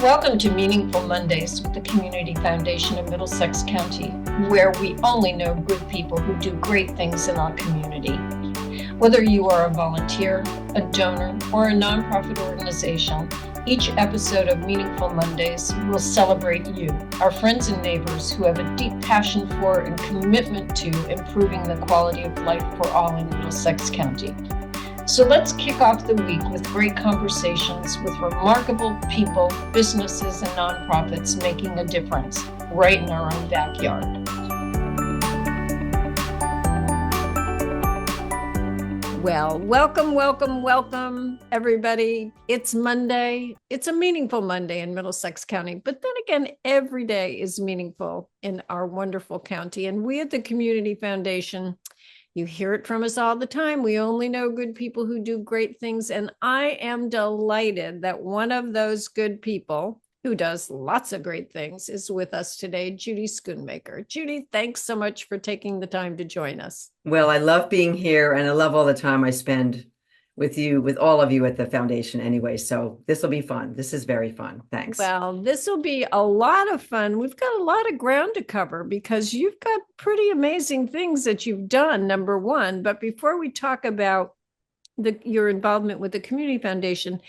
Welcome to Meaningful Mondays with the Community Foundation of Middlesex County, where we only know good people who do great things in our community. Whether you are a volunteer, a donor, or a nonprofit organization, each episode of Meaningful Mondays will celebrate you, our friends and neighbors who have a deep passion for and commitment to improving the quality of life for all in Middlesex County. So let's kick off the week with great conversations with remarkable people, businesses, and nonprofits making a difference right in our own backyard. Well, welcome, everybody. It's Monday. It's a meaningful Monday in Middlesex County. But then again, every day is meaningful in our wonderful county. And we at the Community Foundation, you hear it from us all the time. We only know good people who do great things. And I am delighted that one of those good people who does lots of great things is with us today, Judy Schoonmaker. Judy, thanks so much for taking the time to join us. Well, I love being here and I love all the time I spend with you, with all of you at the foundation anyway. So this will be fun. This is very fun. Thanks. Well, this will be a lot of fun. We've got a lot of ground to cover because you've got pretty amazing things that you've done, number one. But before we talk about your involvement with the Community Foundation,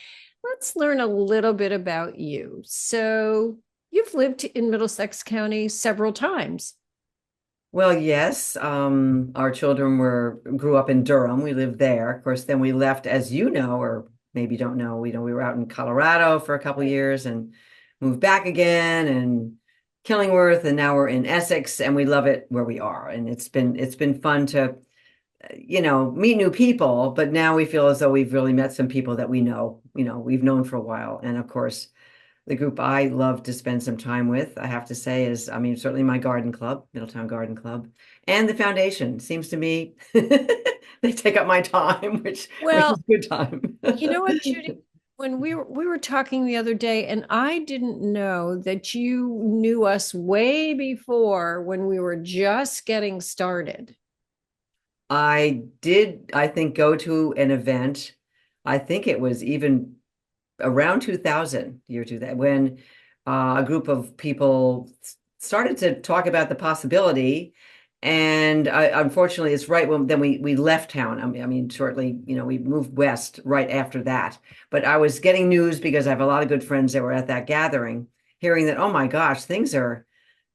let's learn a little bit about you. So you've lived in Middlesex County several times. Well, yes, our children grew up in Durham. We lived there. Of course, then we left, as you know, or maybe don't know, we were out in Colorado for a couple of years and moved back again and Killingworth, and now we're in Essex, and we love it where we are. And it's been fun to, meet new people, but now we feel as though we've really met some people that we've known for a while. And of course, the group I love to spend some time with, I have to say, is, certainly my garden club, Middletown Garden Club, and the foundation. Seems to me they take up my time, which is good time. You know what, Judy? When we were talking the other day, and I didn't know that you knew us way before when we were just getting started. I did, I think, go to an event. I think it was even around 2000, when a group of people started to talk about the possibility. And unfortunately, it's right when then we left town. Shortly, we moved west right after that. But I was getting news because I have a lot of good friends that were at that gathering, hearing that, oh my gosh, things are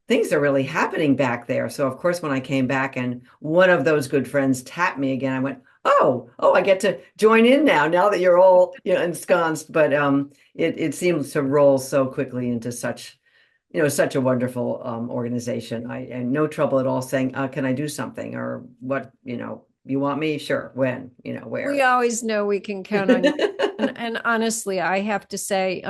really happening back there. So of course, when I came back and one of those good friends tapped me again, I went, oh, I get to join in now that you're all ensconced. But it seems to roll so quickly into such a wonderful organization. I had no trouble at all saying, can I do something, or what, you want me? Sure. When, where. We always know we can count on you. And honestly, I have to say,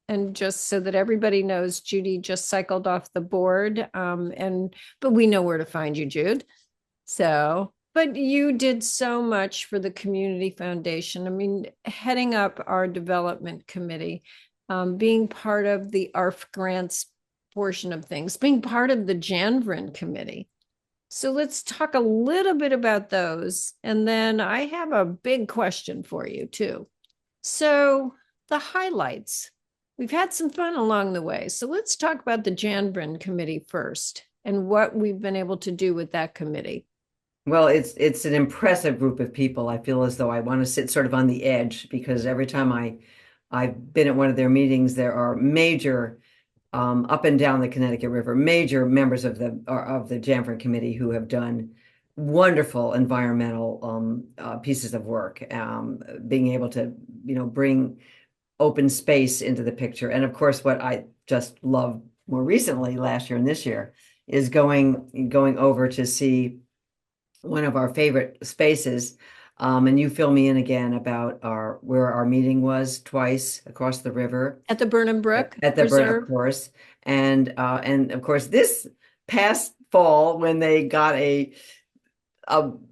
and just so that everybody knows, Judy just cycled off the board. But we know where to find you, Jude. But you did so much for the Community Foundation. Heading up our development committee, being part of the ARF grants portion of things, being part of the Janvrin Committee. So let's talk a little bit about those. And then I have a big question for you too. So the highlights, we've had some fun along the way. So let's talk about the Janvrin Committee first and what we've been able to do with that committee. Well, it's an impressive group of people. I feel as though I want to sit sort of on the edge, because every time I've been at one of their meetings, there are major up and down the Connecticut River, major members of the Janvrin Committee who have done wonderful environmental pieces of work, being able to bring open space into the picture. And of course, what I just loved more recently, last year and this year, is going over to see one of our favorite spaces. And you fill me in again about where our meeting was twice across the river. At the Burnham Brook At the Burnham, of course. And of course, this past fall, when they got a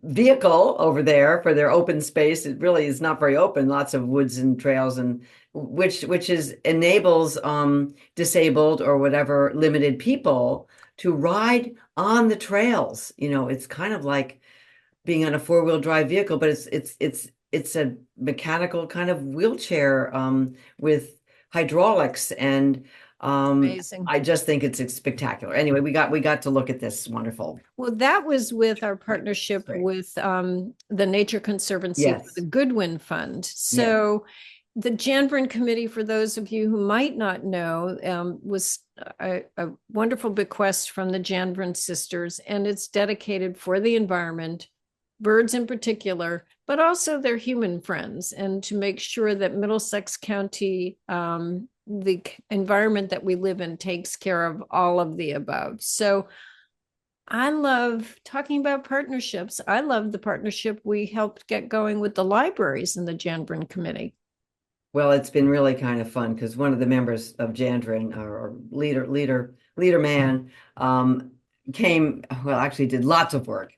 vehicle over there for their open space, it really is not very open, lots of woods and trails, and which enables disabled or whatever limited people to ride on the trails. It's kind of like being on a four-wheel drive vehicle, but it's a mechanical kind of wheelchair with hydraulics, and Amazing. I just think it's spectacular. Anyway, we got to look at this wonderful. Well, that was with our Right. partnership Great. with the Nature Conservancy for the Yes. Goodwin Fund. Yes. So the Janvrin Committee, for those of you who might not know, was a wonderful bequest from the Janvrin sisters, and it's dedicated for the environment, birds in particular, but also their human friends, and to make sure that Middlesex County, the environment that we live in, takes care of all of the above. So I love talking about partnerships. I love the partnership we helped get going with the libraries in the Janvrin Committee. Well, it's been really kind of fun because one of the members of Janvrin, or leader man, came, well, actually did lots of work,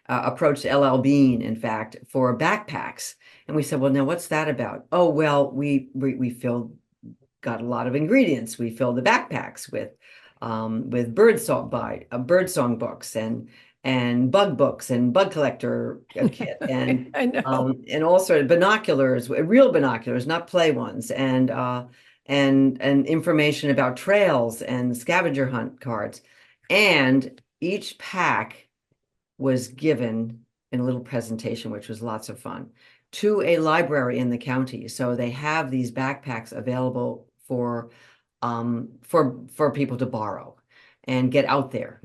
approached LL Bean, in fact, for backpacks. And we said, well, now what's that about? Oh, well, we filled, got a lot of ingredients. We filled the backpacks with bird song books and bug books and bug collector kit I know. and all sort of binoculars, real binoculars, not play ones, and information about trails and scavenger hunt cards. And each pack was given in a little presentation, which was lots of fun, to a library in the county. So they have these backpacks available for people to borrow and get out there.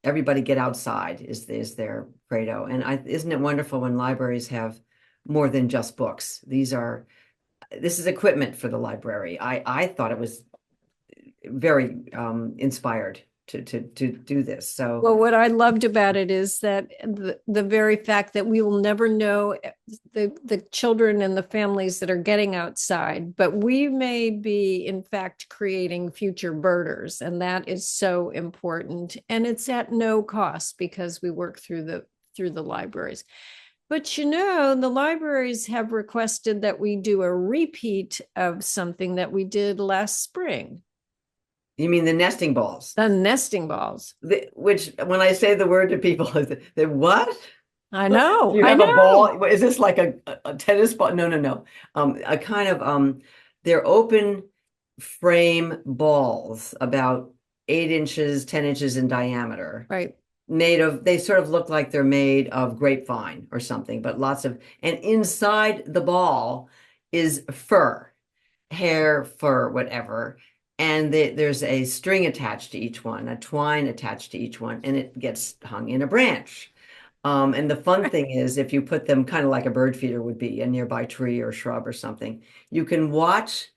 Everybody get outside is their credo. And isn't it wonderful when libraries have more than just books? This is equipment for the library. I thought it was very inspired to do this. So Well, what I loved about it is that the very fact that we will never know the children and the families that are getting outside, but we may be, in fact, creating future birders. And that is so important. And it's at no cost because we work through the libraries. But the libraries have requested that we do a repeat of something that we did last spring. you mean the nesting balls? The nesting balls. Which, when I say the word to people, they what? I know. You I have a know. ball? Is this like a tennis ball? No, no, no. A kind of they're open frame balls about 8 inches, 10 inches in diameter. Right. They sort of look like they're made of grapevine or something, but and inside the ball is fur, hair, fur, whatever. And there's a string attached to each one, a twine attached to each one, and it gets hung in a branch. And the fun thing is, if you put them kind of like a bird feeder would be, a nearby tree or shrub or something, you can watch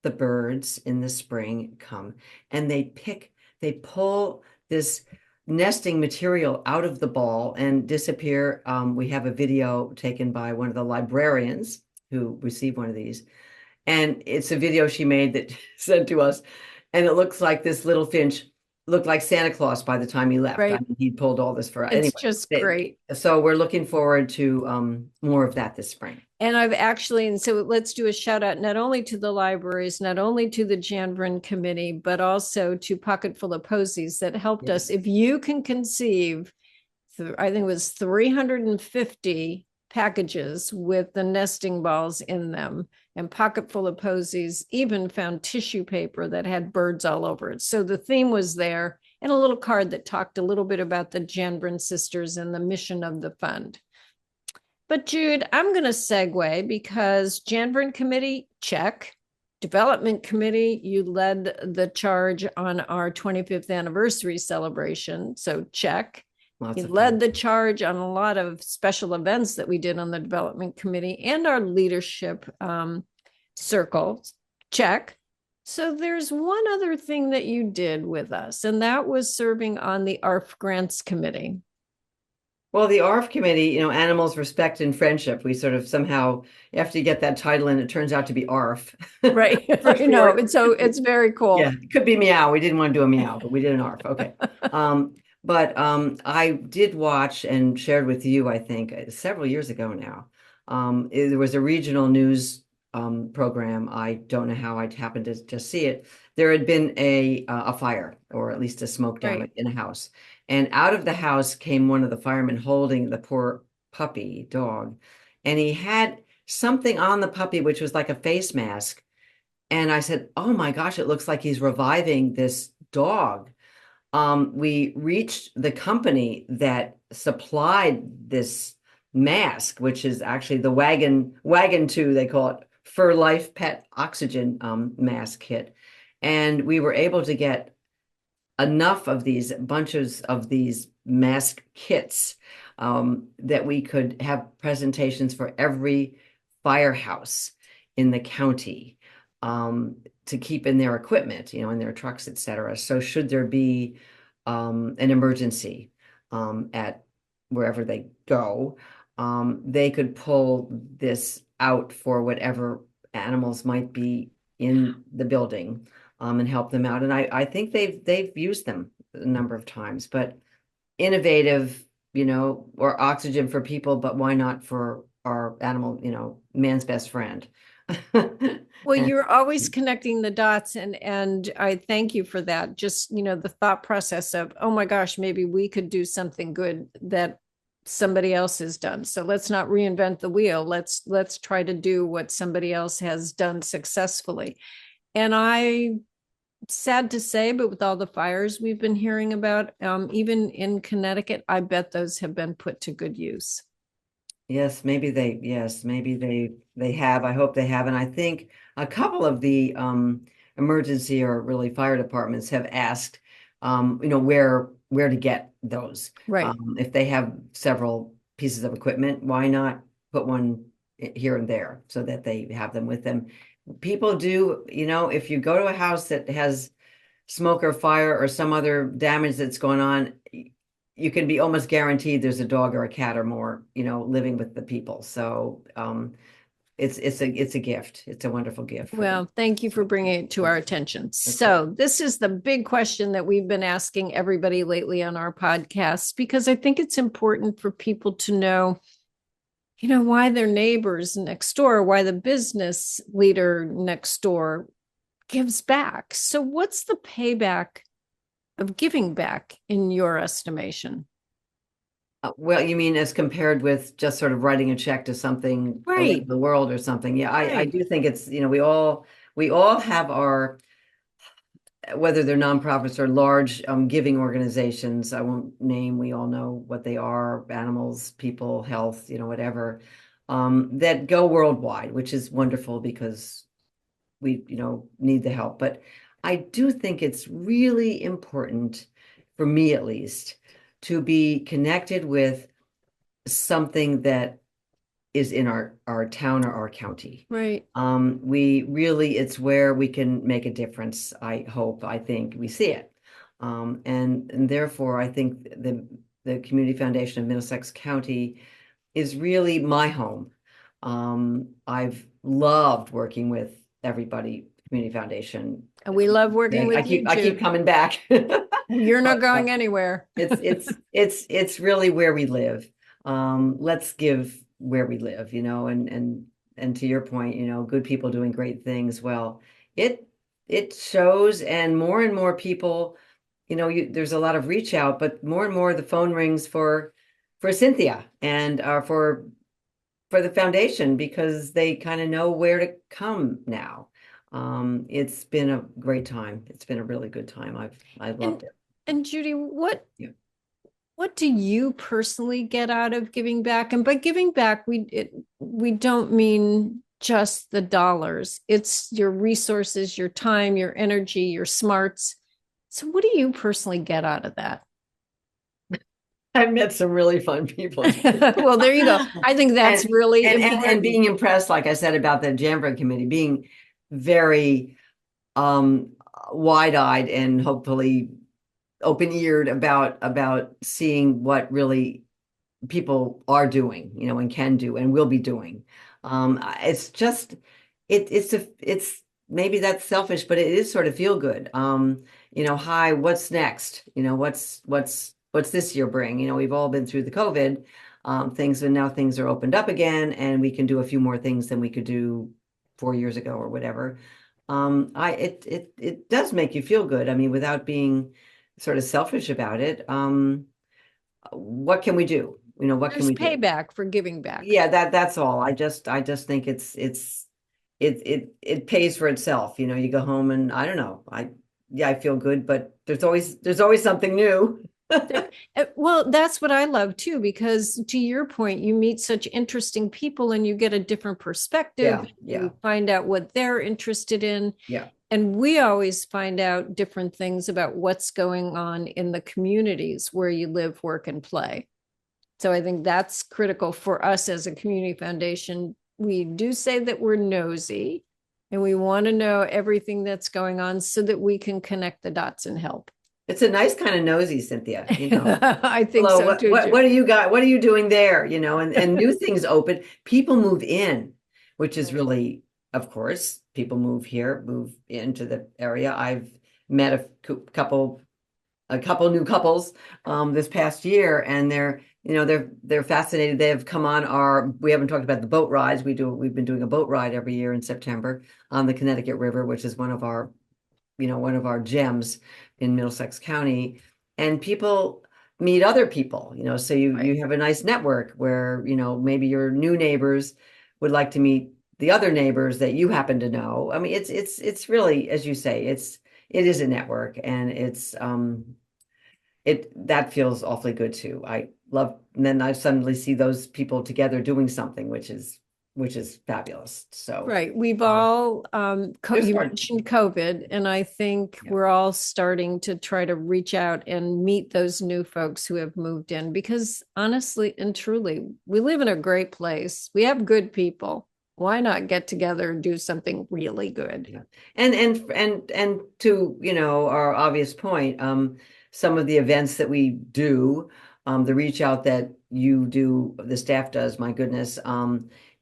the birds in the spring come, and they pull this nesting material out of the ball and disappear. We have a video taken by one of the librarians who received one of these. And it's a video she made that sent to us. And it looks like this little finch looked like Santa Claus by the time he left. I Right. mean, he pulled all this for It's anyway. just great. So we're looking forward to more of that this spring. And and so let's do a shout out not only to the libraries, not only to the Janvrin Committee, but also to Pocketful of Posies that helped us. If you can conceive, I think it was 350 packages with the nesting balls in them, and Pocketful of Posies even found tissue paper that had birds all over it. So the theme was there, and a little card that talked a little bit about the Janvrin sisters and the mission of the fund. But Jude, I'm going to segue because Janvrin Committee, check. Development Committee, you led the charge on our 25th anniversary celebration. So check. You led the charge on a lot of special events that we did on the Development Committee and our leadership circle. Check. So there's one other thing that you did with us, and that was serving on the ARF Grants Committee. Well, the ARF Committee, Animals, Respect, and Friendship, we sort of somehow, after you get that title and it turns out to be ARF. Right. I know. And so it's very cool. Yeah, it could be meow. We didn't want to do a meow, but we did an ARF. Okay. But I did watch and shared with you, I think, several years ago now. There was a regional news program. I don't know how I happened to just see it. There had been a fire, or at least a smoke down in a house. And out of the house came one of the firemen holding the poor puppy dog. And he had something on the puppy, which was like a face mask. And I said, oh my gosh, it looks like he's reviving this dog. We reached the company that supplied this mask, which is actually the wagon 2, they call it, for life pet oxygen mask kit. And we were able to get enough of these bunches of these mask kits that we could have presentations for every firehouse in the county to keep in their equipment, in their trucks, et cetera. So should there be an emergency at wherever they go, they could pull this out for whatever animals might be in the building and help them out. And I think they've used them a number of times, but innovative, or oxygen for people, but why not for our animal, man's best friend. Well, you're always connecting the dots, and I thank you for that. Just, the thought process of, oh my gosh, maybe we could do something good that somebody else has done. So let's not reinvent the wheel. Let's try to do what somebody else has done successfully. And sad to say, but with all the fires we've been hearing about, even in Connecticut, I bet those have been put to good use. Yes, maybe they have. I hope they have. And I think a couple of the emergency or really fire departments have asked where to get those. Right. If they have several pieces of equipment, why not put one here and there so that they have them with them? People do, if you go to a house that has smoke or fire or some other damage that's going on, you can be almost guaranteed there's a dog or a cat or more, living with the people. So it's a gift. It's a wonderful gift. Well, thank you for bringing it to our attention. So this is the big question that we've been asking everybody lately on our podcast, because I think it's important for people to know, why their neighbors next door, why the business leader next door gives back. So what's the payback of giving back in your estimation? Well, you mean as compared with just sort of writing a check to something Right. around the world or something? Yeah, I Right. do think it's, we all have our, whether they're nonprofits or large giving organizations. I won't name, we all know what they are: animals, people, health, whatever, that go worldwide, which is wonderful because we, need the help. But I do think it's really important, for me at least, to be connected with something that is in our town or our county. Right. It's where we can make a difference. I think we see it. And therefore I think the Community Foundation of Middlesex County is really my home. I've loved working with everybody, Community Foundation. And we love working with I keep coming back. You're not But, going anywhere. it's really where we live. Let's give where we live, and to your point, good people doing great things. Well, it shows, and more people, there's a lot of reach out, but more and more the phone rings for Cynthia and for the foundation, because they kind of know where to come now. It's been a great time. It's been a really good time. I've loved it. And Judy, Yeah. what do you personally get out of giving back? And by giving back, we don't mean just the dollars. It's your resources, your time, your energy, your smarts. So what do you personally get out of that? I've met some really fun people. Well, there you go. I think that's really important. And being impressed, like I said, about the Janvrin Committee, being very wide-eyed and hopefully open-eared about seeing what really people are doing, and can do and will be doing. It's just it's maybe that's selfish, but it is sort of feel good. Hi, what's next? What's this year bring? We've all been through the COVID things, and now things are opened up again, and we can do a few more things than we could do 4 years ago or whatever. It does make you feel good. I mean, without being sort of selfish about it. What can we do? what can There's we do? payback for giving back. Yeah, that's all. I just think it pays for itself. You go home and I don't know. I feel good, but there's always something new. Well, that's what I love too, because to your point, you meet such interesting people and you get a different perspective. Yeah, yeah, You find out what they're interested in. yeah. And we always find out different things about what's going on in the communities where you live, work, and play. So I think that's critical for us as a community foundation. We do say that we're nosy and we want to know everything that's going on so that we can connect the dots and help. It's a nice kind of nosy, Cynthia. I think Hello, so what too, what what Jude. do you got? What are you doing there? And new things open. People move in, which is Right. really, of course, people move here, move into the area. I've met a couple new couples this past year, and they're fascinated. They have come on we haven't talked about the boat rides. We've been doing a boat ride every year in September on the Connecticut River, which is one of our gems in Middlesex County. And people meet other people, so you Right. you have a nice network where, maybe your new neighbors would like to meet the other neighbors that you happen to know. I mean, it's really, as you say, it is a network, and that feels awfully good too. I love, and then I suddenly see those people together doing something, which is fabulous. So Right. We've um, all, they're you starting. mentioned COVID, and I think Yeah. we're all starting to try to reach out and meet those new folks who have moved in because honestly and truly, we live in a great place. We have good people. Why not get together and do something really good? Yeah. And to, our obvious point, some of the events that we do, the reach out that you do, the staff does, my goodness,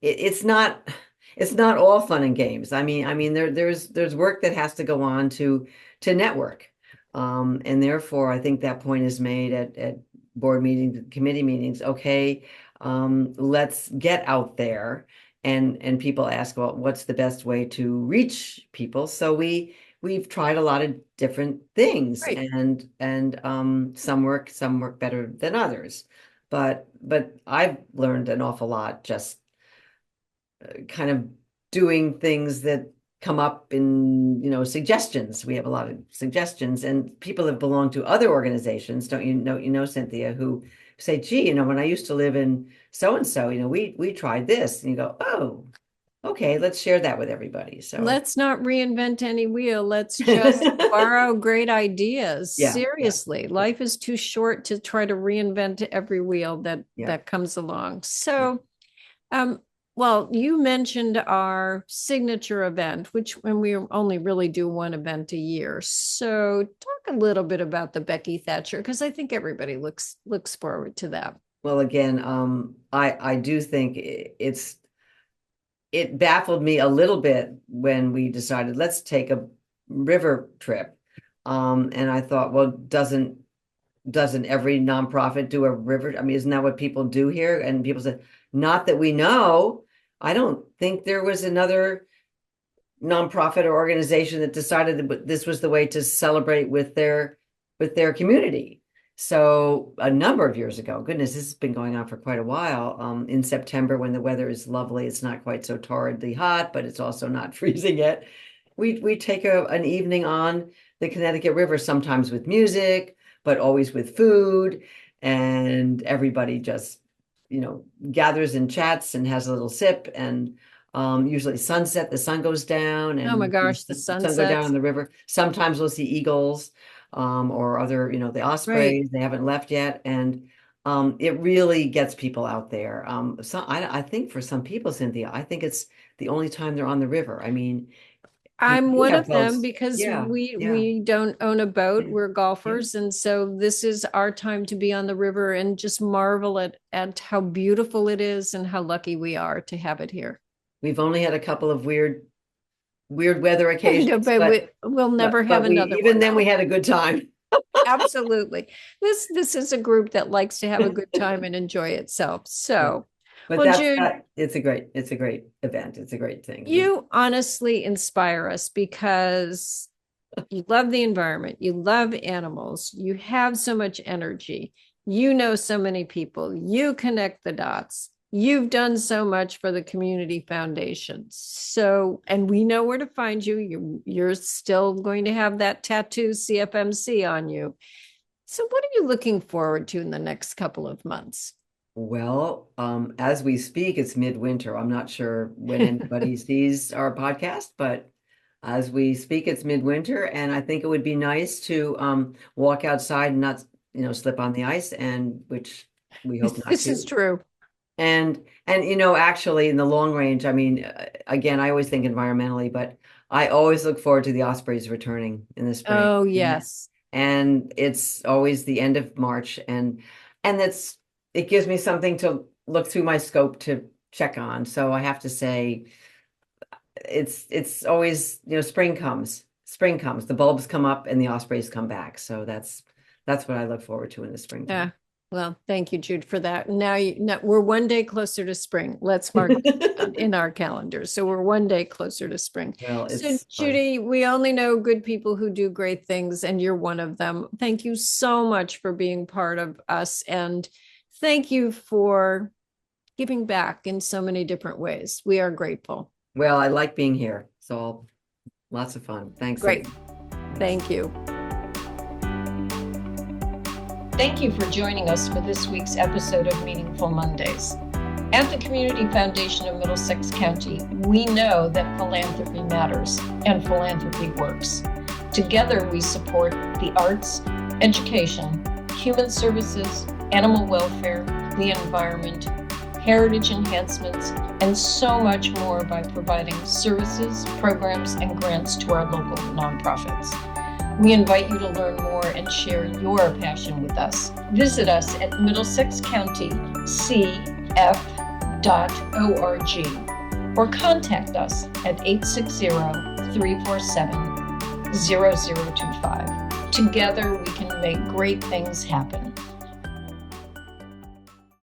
it's not all fun and games. I mean, there's work that has to go on to network. And therefore I think that point is made at board meetings, committee meetings. Okay, let's get out there, and people ask, well, what's the best way to reach people? So we've tried a lot of different things, Right. and some work better than others. But I've learned an awful lot just kind of doing things that come up in, suggestions. We have a lot of suggestions, and people have belonged to other organizations, don't Cynthia, who say, gee, when I used to live in so and so, we tried this. And you go, oh, okay, let's share that with everybody. So Let's not reinvent any wheel. Let's just borrow great ideas. yeah, yeah, Seriously, yeah, life is too short to try to reinvent every wheel that yeah, that comes along. yeah. So, um, well, you mentioned our signature event, which when we only really do one event a year. So, talk a little bit about the Becky Thatcher because I think everybody looks forward to that. Well, again, I do think it baffled me a little bit when we decided let's take a river trip. And I thought, well, doesn't every nonprofit do a river? I mean, isn't that what people do here? And people said, not that we know. I don't think there was another nonprofit or organization that decided that this was the way to celebrate with their community. So a number of years ago, goodness, this has been going on for quite a while. In September, when the weather is lovely, it's not quite so torridly hot, but it's also not freezing yet. We take an evening on the Connecticut River, sometimes with music, but always with food, and everybody just gathers and chats and has a little sip, and usually sunset, the sun goes down, Oh my and gosh, the the sun go down on sunsets. the river. Sometimes we'll see eagles, or other, the Right. ospreys. They haven't left yet, and it really gets people out there. So I think for some people, Cynthia, I think it's the only time they're on the river. I mean, I'm you one have of them boats. because Yeah, we yeah, we don't own a boat. yeah, We're yeah. golfers, and so this is our time to be on the river and just marvel at how beautiful it is and how lucky we are to have it here. We've only had a couple of weird weather No, occasions, but but we'll never but have but we another even one. then we had a good time. Absolutely. This is a group that likes to have a good time and enjoy itself. Yeah. So, But well, that's Jude, that. It's a great event. It's a great thing. you honestly inspire us because you love the environment, you love animals, you have so much energy. You know so many people. You connect the dots. You've done so much for the community foundation. So, and we know where to find you. You're still going to have that tattoo CFMC on you. So what are you looking forward to in the next couple of months? Well, as we speak, it's midwinter. I'm not sure when anybody sees our podcast, but as we speak, it's midwinter, and I think it would be nice to walk outside and not, slip on the ice, and which we hope not This is to. true. And actually, in the long range, I mean, again, I always think environmentally, but I always look forward to the ospreys returning in the spring. Oh, And yes. and it's always the end of March, and it gives me something to look through my scope to check on. So I have to say, it's always, spring comes, the bulbs come up and the ospreys come back. So that's what I look forward to in the springtime. Yeah. Well, thank you, Jude, for that. Now we're one day closer to spring. Let's mark that in our calendars. So we're one day closer to spring. Well, So, it's fun. Judy, we only know good people who do great things, and you're one of them. Thank you so much for being part of us. And thank you for giving back in so many different ways. We are grateful. Well, I like being here. So lots of fun. Thanks. Great. Thank you. Thank you for joining us for this week's episode of Meaningful Mondays. At the Community Foundation of Middlesex County, we know that philanthropy matters and philanthropy works. Together, we support the arts, education, human services, animal welfare, the environment, heritage enhancements, and so much more by providing services, programs, and grants to our local nonprofits. We invite you to learn more and share your passion with us. Visit us at middlesexcountycf.org or contact us at 860-347-0025. Together, we can make great things happen.